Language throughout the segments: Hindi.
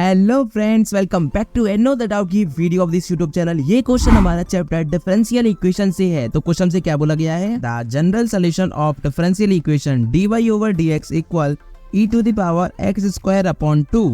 Hello friends, welcome back to another doubt की video of this YouTube channel. ये क्वेश्चन हमारा चैप्टर डिफरेंशियल इक्वेशन से है। तो क्वेश्चन से क्या बोला गया है, the general solution of differential equation dy/dx equal e to the power x square upon 2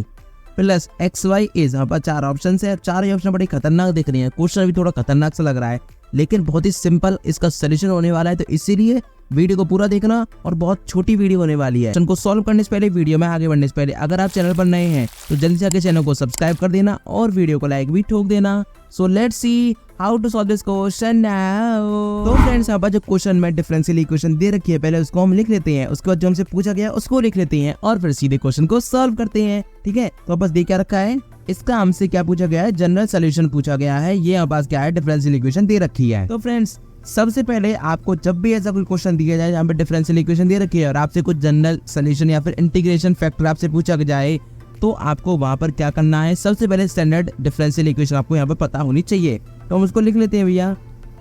plus xy is. यहाँ पर चार ऑप्शन है, चार ही ऑप्शन बड़ी खतरनाक दिख रही है। क्वेश्चन भी थोड़ा खतरनाक सा लग रहा है, लेकिन बहुत ही सिंपल इसका सोल्यूशन होने वाला है। तो इसीलिए वीडियो को पूरा देखना, और बहुत छोटी वीडियो होने वाली है। क्वेश्चन को सॉल्व करने से पहले, वीडियो में आगे बढ़ने से पहले, अगर आप चैनल पर नए हैं तो जल्दी से आके चैनल को सब्सक्राइब कर देना और वीडियो को लाइक भी ठोक देना। So let's see how to solve this question now. तो फ्रेंड्स, यहाँ पर जो क्वेश्चन में डिफरेंशियल इक्वेशन दे रखी है, पहले उसको हम लिख लेते हैं, उसके बाद जो हमसे पूछा गया उसको लिख लेते हैं और फिर सीधे क्वेश्चन को सॉल्व करते हैं। ठीक है, तो बस देख क्या रखा है, इसका हमसे क्या पूछा गया है, जनरल सोल्यूशन पूछा गया है। ये हमारे पास क्या है, डिफरेंशियल इक्वेशन दे रखी है। तो फ्रेंड्स, सबसे पहले आपको जब भी ऐसा कोई क्वेश्चन दिया जाए जहाँ पे डिफरेंशियल इक्वेशन दे रखी है और आपसे कुछ जनरल सोल्यूशन या फिर इंटीग्रेशन फैक्टर आपसे पूछा जाए, तो आपको वहां पर क्या करना है, सबसे पहले स्टैंडर्ड डिफरेंशियल इक्वेशन आपको यहाँ पर पता होनी चाहिए। तो हम उसको लिख लेते हैं भैया।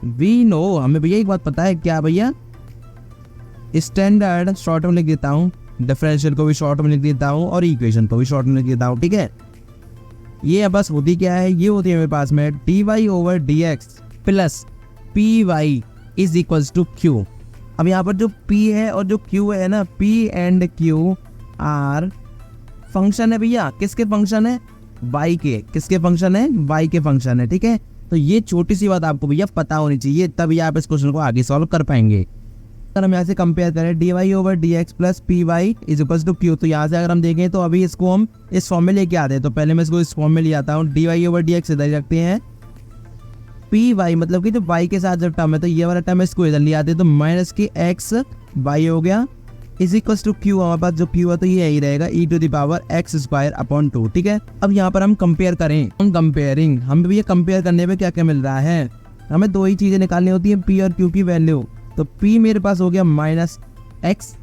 वी नो, हमें भैया एक बात पता है, क्या भैया, स्टैंडर्ड शॉर्ट में लिख देता हूँ, डिफरेंशियल को भी शॉर्ट में लिख देता हूँ और इक्वेशन को भी शॉर्ट में लिख देता हूँ। ठीक है, ये बस होती क्या है, ये होती है मेरे पास में dy/dx plus py is equals to q। अब यहाँ पर जो p है और जो q है ना, p and q are function है भैया, किसके फंक्शन है, y के। किसके फंक्शन है, y के फंक्शन है। ठीक है, तो ये छोटी सी बात आपको भैया पता होनी चाहिए, तभी आप इस क्वेश्चन को आगे सॉल्व कर पाएंगे। अगर हम यहाँ से कंपेयर करें dy/dx plus py is equals to q, तो यहाँ से अगर हम देखें तो अभी इसको हम इस फॉर्म में लेके आते हैं। तो पहले मैं इसको इस फॉर्म में ले आता हूँ, dy/dx इधर रखते हैं, py मतलब कि जो y के साथ जो टर्म है, तो ये वाला टर्म इसको इधर ले आते हैं, तो माइनस की x y हो गया इज इक्वल टू q। हमारे पास जो q है तो ये यही रहेगा e to the power x square upon 2। ठीक है, अब यहाँ पर हम कंपेयर करें, हम भी ये कंपेयर करने पे क्या क्या मिल रहा है, हमें दो ही चीजें निकालनी होती है, p और q की वैल्यू। तो p मेरे पास हो गया माइनस x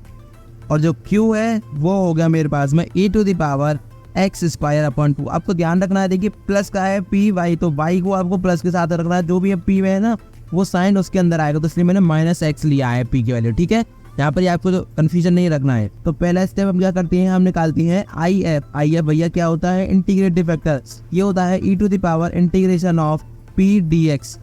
और जो q है वो हो गया मेरे पास में e to the power x square upon 2। आपको ध्यान रखना है, देखिए प्लस का है पी वाई, तो y को आपको प्लस के साथ रखना है, जो भी है p में है ना वो साइन उसके अंदर आएगा, तो इसलिए मैंने माइनस x लिया है p की वैल्यू। ठीक है, यहाँ पर आपको तो कंफ्यूजन नहीं रखना है। तो पहला स्टेप हम क्या करते हैं, हम निकालते हैं IF भैया क्या होता है, इंटीग्रेटिव फैक्टर। ये होता है e to the power integration of p dx।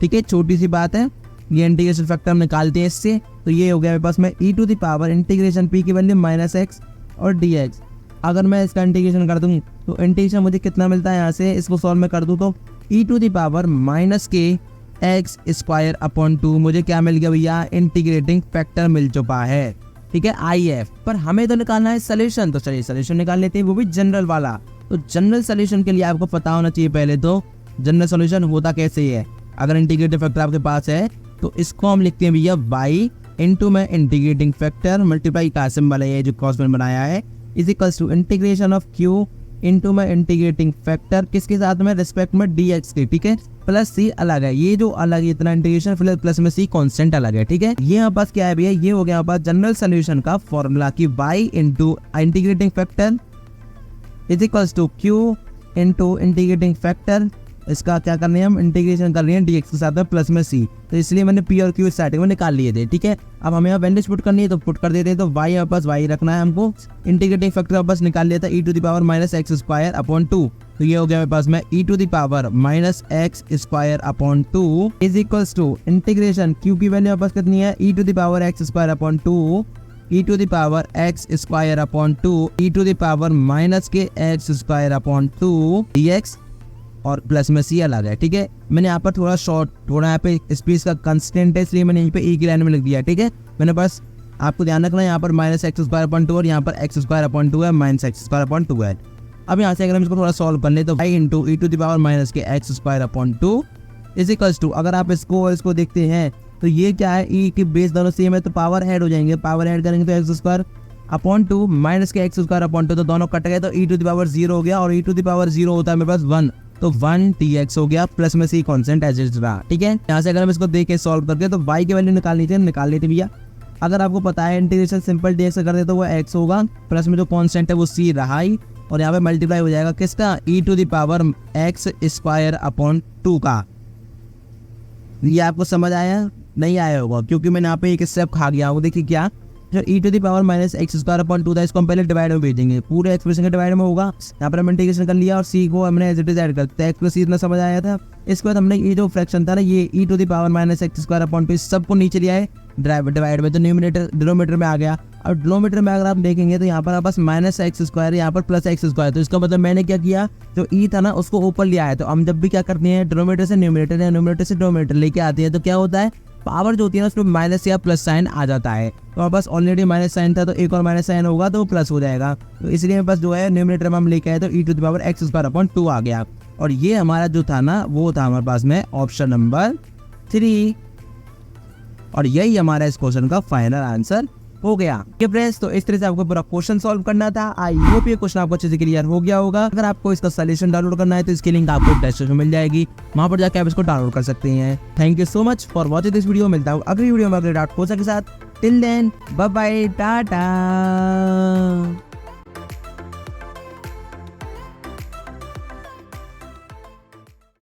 ठीक है, छोटी सी बात है, ये इंटीग्रेशन फैक्टर हम निकालते हैं इससे। तो ये हो गया मेरे पास में e to the power integration p की वैल्यू माइनस x और dx। अगर मैं इसका इंटीग्रेशन कर दूं तो इंटीग्रेशन मुझे कितना मिलता है, यहाँ से इसको सॉल्व में कर दूं तो e to the power minus के x स्क्वायर अपॉन 2 मुझे क्या मिल गया भैया, इंटीग्रेटिंग फैक्टर मिल चुका है। ठीक है, IF। पर हमें तो निकालना है सोल्यूशन, तो चलिए सोल्यूशन निकाल लेते हैं, वो भी जनरल वाला। तो जनरल सोल्यूशन के लिए आपको पता होना चाहिए पहले तो जनरल सोल्यूशन होता कैसे है। अगर इंटीग्रेटिव फैक्टर आपके पास है तो इसको हम लिखते हैं भैया y इंटू में इंटीग्रेटिंग फैक्टर मल्टीप्लाई का सिंबल है, ये जो क्रॉस में बनाया है, is equals to integration of q into में इंटीग्रेटिंग फैक्टर किसके साथ में, रिस्पेक्ट में dx के। ठीक है, प्लस c अलग है, ये जो अलग है इतना इंटीग्रेशन, फिर प्लस में c कांस्टेंट अलग है। ठीक है, ये हमारे पास क्या है भैया, ये हो गया हमारे पास जनरल सोल्यूशन का फॉर्मूला कि y into integrating factor is equals to q into integrating factor, इसका क्या करना है, हम इंटीग्रेशन कर रहे हैं dx के साथ में प्लस में c, तो इसलिए मैंने p और q स्टार्टिंग में निकाल लिए थे। ठीक है, अब हमें यहाँ वैल्यूज पुट करनी है तो पुट कर देते हैं। तो y हमारे पास y रखना है हमको, इंटीग्रेटिंग फैक्टर बस निकाल लिया था e to the power minus X square upon 2। तो ये हो गया मेरे पास में e to the power minus X square upon 2 is equals to integration q की वैल्यू पास कितनी है, e to the power x square upon 2 e to the power x square upon 2 e to the power minus के एक्स स्क्वायर अपॉन 2 dx और प्लस में c अलग है। ठीक है, मैंने यहाँ पर थोड़ा यहाँ पे स्पेस का कंस्टेंट है, इसलिए मैंने यहीं पे e की लाइन में लिख दिया। ठीक है, मैंने बस आपको ध्यान रखना है, यहाँ पर माइनस एक्स स्क्वायर अपॉन 2 और यहाँ पर एक्स स्क्वायर अपॉन 2 है, माइनस एक्स स्क्वायर अपॉन 2 है। अब यहाँ से अगर हम इसको थोड़ा सॉल्व कर ले तो y into e to the power minus के x square upon 2 is equals to, अगर आप इसको देखते हैं तो ये क्या है, e की बेस दोनों सेम है तो पावर ऐड हो जाएंगे, पावर ऐड करेंगे तो एक्स स्क्वायर अपॉन 2 माइनस के एक्स स्क्वायर अपॉन 2, तो दोनों कट गए तो e टू द पावर 0 हो गया, और e टू द पावर 0 होता है मेरे पास 1, तो 1 dx हो गया, प्लस में c कांस्टेंट एज इट रहा। ठीक है, यहाँ से अगर हम इसको देख के सॉल्व करके तो y की वैल्यू निकाल लेते भैया। अगर आपको पता है इंटीग्रेशन सिंपल dx से कर दे तो वो x होगा, प्लस में जो कांस्टेंट है वो c रहा ही, और यहाँ पे मल्टीप्लाई हो जाएगा किसका, e to the power x square upon 2 का। ये आपको समझ आया, नहीं आया होगा क्योंकि मैंने यहाँ पे एक स्टेप खा गया हूँ। देखिए क्या, जो e to the power minus X square upon 2 था, इसको हम पहले डिवाइड में भेजेंगे, पूरे एक्सप्रेशन के डिवाइड में होगा। यहाँ पर हम इंटीग्रेशन कर लिया और c को हमने एज इट इज ऐड कर दिया, x प्लस c इतना समझ आया था। इसके बाद हमने ये जो फ्रैक्शन था ना, ये e to the power minus X square upon 2 सबको नीचे लिया है डिवाइड में, तो न्यूमरेटर डिनोमिनेटर में आ गया। और डिनोमिनेटर में अगर आप देखेंगे तो यहाँ पर बस माइनस एक्स स्क्वायर, यहाँ पर प्लस एक्स स्क्वायर, तो इसका मतलब मैंने क्या किया, जो ई था ना उसको ऊपर लिया है। तो हम जब भी क्या करते हैं, डिनोमिनेटर से न्यूमरेटर या न्यूमरेटर से डिनोमिनेटर लेके आते हैं, तो क्या होता है, पावर जो होती है ना उसमें माइनस या प्लस साइन आ जाता है। तो बस ऑलरेडी माइनस साइन था, तो एक और माइनस साइन होगा तो प्लस हो जाएगा। तो इसलिए बस जो है न्यूमरेटर में हम लेके आए तो e to the power x square upon 2 आ गया। और ये हमारा जो था ना वो था हमारे पास में ऑप्शन नंबर 3, और यही हमारा इस क्वेश्चन का फाइनल आंसर हो गया। फ्रेंड्स, तो इस तरह से आपको पूरा क्वेश्चन सॉल्व करना था। आई होप ये क्वेश्चन आपको अच्छे से क्लियर हो गया होगा। अगर आपको इसका सॉल्यूशन डाउनलोड करना है तो इसकी लिंक आपको डिस्क्रिप्शन में मिल जाएगी, वहां पर जाकर आप इसको डाउनलोड कर सकते हैं। Thank you so much for watching this video. मिलता हूँ अगली वीडियो में अगले डाउट के साथ। Till then bye bye, Tata.